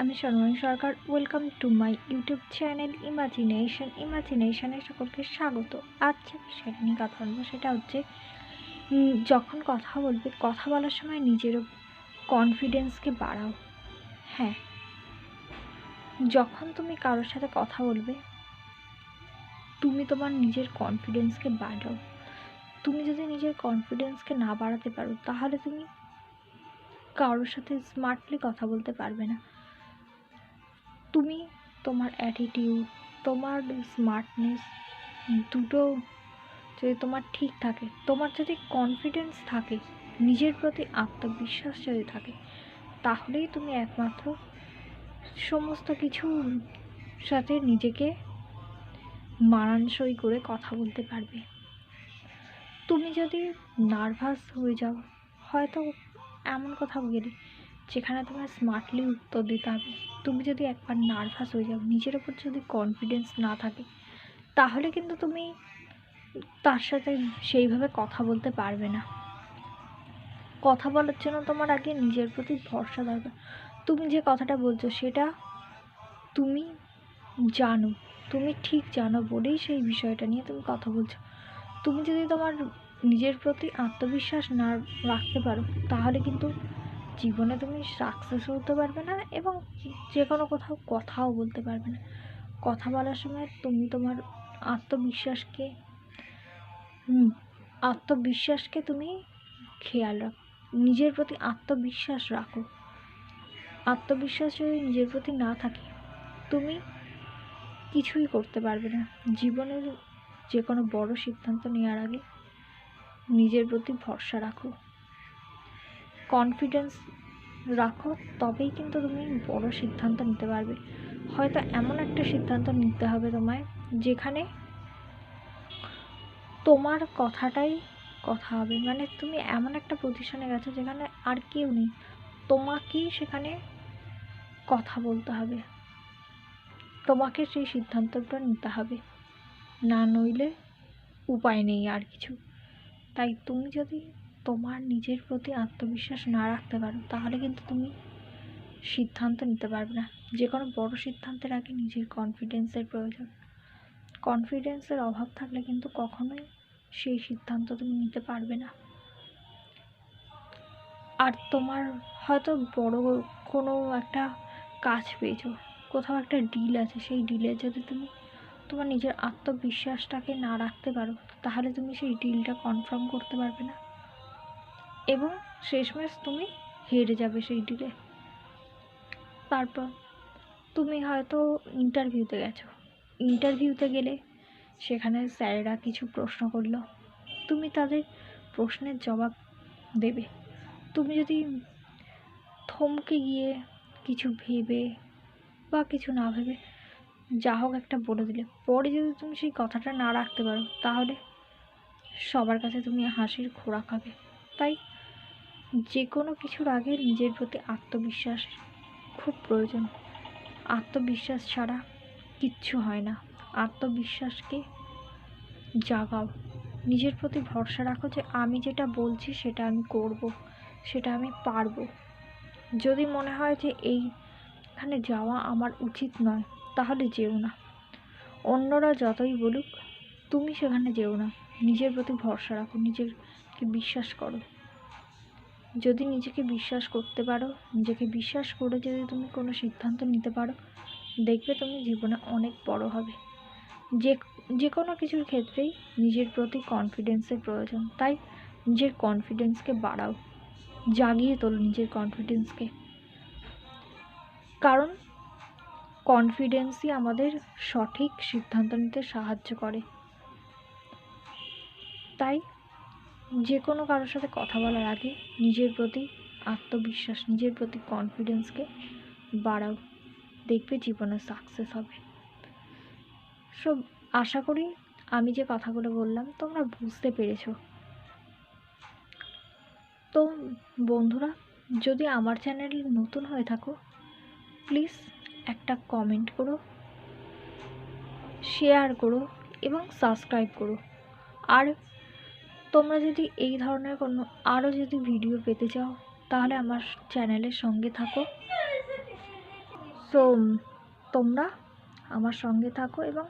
আমি Sanmay Sarkar. Welcome to my YouTube channel ইমাজিনেশনে সকলকে স্বাগত। আজ যে বিষয়টা নিয়ে কথা বলবো সেটা হচ্ছে যখন কথা বলবে, কথা বলার সময় নিজের কনফিডেন্সকে বাড়াও। হ্যাঁ, যখন তুমি কারোর সাথে কথা বলবে তুমি তোমার নিজের কনফিডেন্সকে বাড়াও। তুমি যদি নিজের কনফিডেন্সকে না বাড়াতে পারো তাহলে তুমি কারোর সাথে স্মার্টলি কথা বলতে পারবে না। তুমি তোমার অ্যাটিটিউড, তোমার স্মার্টনেস দুটো যদি তোমার ঠিক থাকে, তোমার যদি কনফিডেন্স থাকে, নিজের প্রতি আত্মবিশ্বাস যদি থাকে, তাহলেই তুমি একমাত্র সমস্ত কিছুর সাথে নিজেকে মানানসই করে কথা বলতে পারবে। তুমি যদি নার্ভাস হয়ে যাও, হয়তো এমন কোথাও গেলে যেখানে তোমার স্মার্টলি উত্তর দিতে হবে, তুমি যদি একবার নার্ভাস হয়ে যাও, নিজের ওপর যদি কনফিডেন্স না থাকে, তাহলে কিন্তু তুমি তার সাথে সেইভাবে কথা বলতে পারবে না। কথা বলার জন্য তোমার আগে নিজের প্রতি ভরসা দরকার। তুমি যে কথাটা বলছো সেটা তুমি জানো, তুমি ঠিক জানো বলেই সেই বিষয়টা নিয়ে তুমি কথা বলছো। তুমি যদি তোমার নিজের প্রতি আত্মবিশ্বাস না রাখতে পারো তাহলে কিন্তু জীবনে তুমি সাকসেস হতে পারবে না এবং যে কোনো কোথাও কথাও বলতে পারবে না। কথা বলার সময় তুমি তোমার আত্মবিশ্বাসকে তুমি খেয়াল রাখো, নিজের প্রতি আত্মবিশ্বাস রাখো। আত্মবিশ্বাস যদি নিজের প্রতি না থাকে তুমি কিছুই করতে পারবে না। জীবনের যে কোনো বড় সিদ্ধান্ত নেওয়ার আগে নিজের প্রতি ভরসা রাখো, কনফিডেন্স রাখো, তবেই কিন্তু তুমি বড় সিদ্ধান্ত নিতে পারবে। হয়তো এমন একটা সিদ্ধান্ত নিতে হবে তোমায় যেখানে তোমার কথাটাই কথা হবে, মানে তুমি এমন একটা পজিশনে গেছো যেখানে আর কেউ নেই, তোমাকেই সেখানে কথা বলতে হবে, তোমাকে সেই সিদ্ধান্তটা নিতে হবে, না নইলে উপায় নেই আর কিছু। তাই তুমি যদি তোমার নিজের প্রতি আত্মবিশ্বাস না রাখতে পারো তাহলে কিন্তু তুমি সিদ্ধান্ত নিতে পারবে না। যে কোনো বড় সিদ্ধান্তের আগে নিজের কনফিডেন্সের প্রয়োজন। কনফিডেন্সের অভাব থাকলে কিন্তু কখনোই সেই সিদ্ধান্ত তুমি নিতে পারবে না। আর তোমার হয়তো বড় কোনো একটা কাজ পেয়েছো, কোথাও একটা ডিল আছে, সেই ডিলে যদি তুমি তোমার নিজের আত্মবিশ্বাসটাকে না রাখতে পারো তাহলে তুমি সেই ডিলটা কনফার্ম করতে পারবে না এবং শেষমেশ তুমি হেরে যাবে সেই ডিলে। তারপর তুমি হয়তো ইন্টারভিউতে গেলে সেখানে স্যারেরা কিছু প্রশ্ন করলো, তুমি তাদের প্রশ্নের জবাব দেবে। তুমি যদি থমকে গিয়ে কিছু ভেবে বা কিছু না ভেবে যা হোক একটা বলে দিলে, পরে যদি তুমি সেই কথাটা না রাখতে পারো তাহলে সবার কাছে তুমি হাসির খোরাক হবে। তাই যে কোনো কিছুর আগে নিজের প্রতি আত্মবিশ্বাস খুব প্রয়োজন। আত্মবিশ্বাস ছাড়া কিচ্ছু হয় না। আত্মবিশ্বাসকে জাগাও, নিজের প্রতি ভরসা রাখো যে আমি যেটা বলছি সেটা আমি করব, সেটা আমি পারবো। যদি মনে হয় যে এইখানে যাওয়া আমার উচিত নয় তাহলে যেও না। অন্যরা যতই বলুক তুমি সেখানে যেও না। নিজের প্রতি ভরসা রাখো, নিজেকে বিশ্বাস করো। যদি নিজেকে বিশ্বাস করতে পারো, নিজেকে বিশ্বাস করে যদি তুমি কোনো সিদ্ধান্ত নিতে পারো, দেখবে তুমি জীবনে অনেক বড় হবে। যে কোনো কিছুর ক্ষেত্রেই নিজের প্রতি কনফিডেন্সের প্রয়োজন। তাই নিজের কনফিডেন্সকে বাড়াও, জাগিয়ে তোলো নিজের কনফিডেন্সকে, কারণ কনফিডেন্সই আমাদের সঠিক সিদ্ধান্ত নিতে সাহায্য করে। তাই যে কোনো কারোর সাথে কথা বলার আগে নিজের প্রতি আত্মবিশ্বাস, নিজের প্রতি কনফিডেন্সকে বাড়াও, দেখবে জীবনে সাকসেস হবে। সব আশা করি আমি যে কথাগুলো বললাম তোমরা বুঝতে পেরেছো। তো বন্ধুরা, যদি আমার চ্যানেল নতুন হয়ে থাকো প্লিজ একটা কমেন্ট করো, শেয়ার করো এবং সাবস্ক্রাইব করো। আর তোমরা যদি এই ধরনের কোনো আরও যদি ভিডিও পেতে চাও তাহলে আমার চ্যানেলের সঙ্গে থাকো। সো তোমরা আমার সঙ্গে থাকো এবং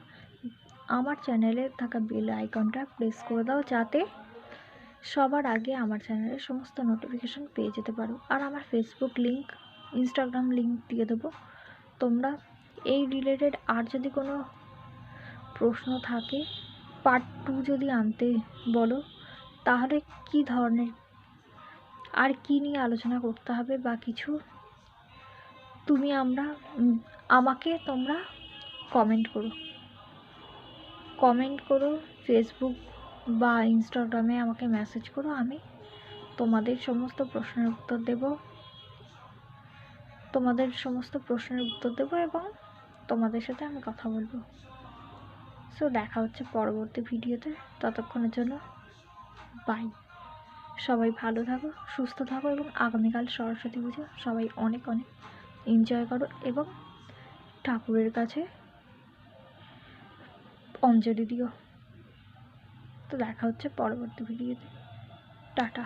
আমার চ্যানেলে থাকা বেল আইকনটা প্রেস করে দাও, যাতে সবার আগে আমার চ্যানেলের সমস্ত নোটিফিকেশান পেয়ে যেতে পারো। আর আমার ফেসবুক লিঙ্ক, ইনস্টাগ্রাম লিঙ্ক দিয়ে দেবো। তোমরা এই রিলেটেড আর যদি কোনো প্রশ্ন থাকে, পার্ট 2 যদি আনতে বলো, তাহলে কি ধরনের আর কি নিয়ে আলোচনা করতে হবে বা কিছু, তুমি আমাকে তোমরা কমেন্ট করো ফেসবুক বা ইনস্টাগ্রামে আমাকে মেসেজ করো। আমি তোমাদের সমস্ত প্রশ্নের উত্তর দেব এবং তোমাদের সাথে আমি কথা বলবো। সো দেখা হচ্ছে পরবর্তী ভিডিওতে। ততক্ষণের জন্য বাই। সবাই ভালো থাকো, সুস্থ থাকো এবং আগামীকাল সরস্বতী পুজো সবাই অনেক অনেক এনজয় করো এবং ঠাকুরের কাছে অঞ্জলি দিও। তো দেখা হচ্ছে পরবর্তী ভিডিওতে। টাটা।